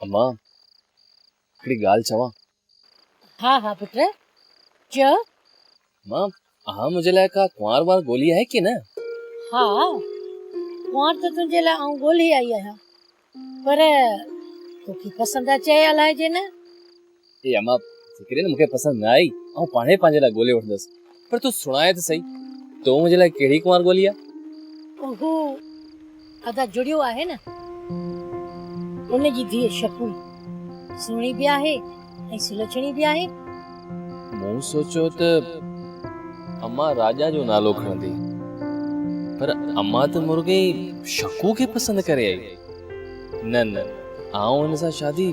अम्मा हिकिड़ी ॻाल्हि चवां? हाँ हाँ पुट चयो। मां मुंहिंजे लाइ का कुंवार वार ॻोल्ही आहे की न? हाँ कुंवार त तुंहिंजे लाइ आऊं ॻोल्ही आई आहियां, पर तोखे पसंदि अचे अलाए जे न। ए अम्मा फिक्रे न मूंखे पसंदि न आई, ऐं पाणे पंहिंजे लाइ ॻोल्हे वठंदसि, पर तूं सुणाए त सही, तो मुंहिंजे लाइ कहिड़ी कुंवार ॻोल्ही आहे? ओहो अदा जुड़ियो आहे न, उनजी धीअ शकू सुहिणी बि आहे ऐं सुलक्षणी बि आहे। मूं सोचियो त अम्मा राजा जो नालो खणंदी, पर अम्मा त मुर्गे शकू खे पसंदि करे आई। न न आऊं हिन सां शादी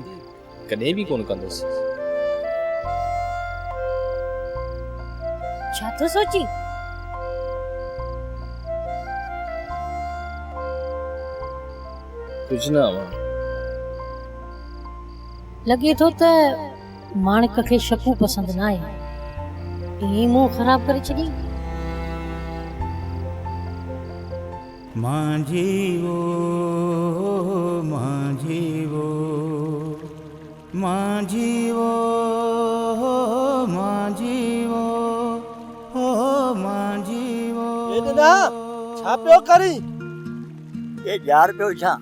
कॾहिं बि कोन कंदुसि। छा थो सोची? कुझु न अम्मा। लॻे थो त माणिक खे शकू पसंदि न आहे, ईअं मुंहुं ख़राब करे छॾी। माझी वो माझी वो माझी वो माझी वो ओ माझी वो। एॾा छा पियो करी? ये यार पियो छा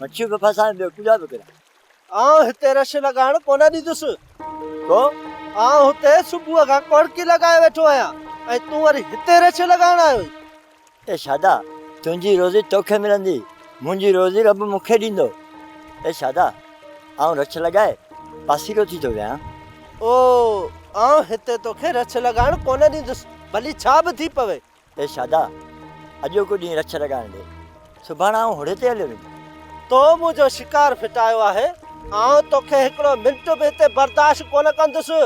मच्छी पे फसाए ॿियो कुझु बि करे। आउं हिते रश लॻाइण कोन ॾींदुसि। तो आउं हुते सुबुह खां कोड़की लॻाए वेठो आहियां ऐं तूं वरी हिते रश लॻाइण आयो। ए शादा तुंहिंजी रोज़ी तोखे मिलंदी, मुंहिंजी रोज़ी रब मूंखे ॾींदो। ए शादा आउं रछ लॻाए पासीरो थी थो वियां। ओ आउं हिते तोखे रछ लॻाइण कोन ॾींदुसि, भली छा बि थी पवे। ए शादा अॼोको ॾींहुं रछ लॻाइण ॾे, सुभाणे आउं होड़े ते हलियो वेंदुमि। तो मुंहिंजो शिकार फिटायो आहे, आउं तोखे हिकिड़ो मिंट बि हिते बर्दाश्त कोन कंदुसि।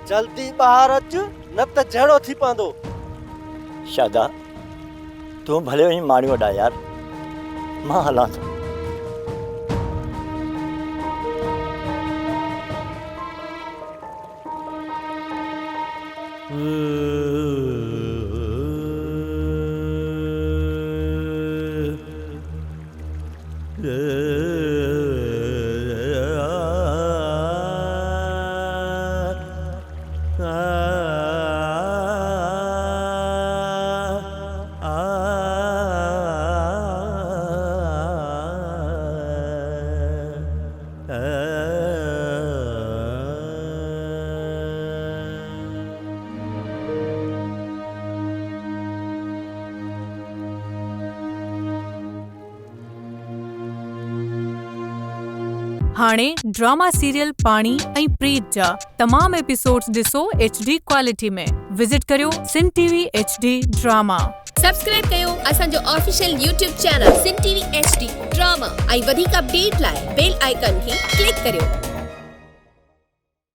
जल्दी ॿाहिरि अच न त जहिड़ो थी पवंदो। शादा तूं भले वञी माणी वॾा यार, मां हलां थो। हाणे ड्रामा सीरियल पाणी ऐं प्रीत जा तमाम एपिसोड्स ॾिसो HD क्वालिटी में। विजिट करियो सिन TV HD ड्रामा। सब्सक्राइब कयो असांजो ऑफिशियल YouTube चैनल सिन TV HD ड्रामा ऐं वधीक अपडेट लाइ बेल आइकन खे क्लिक करियो।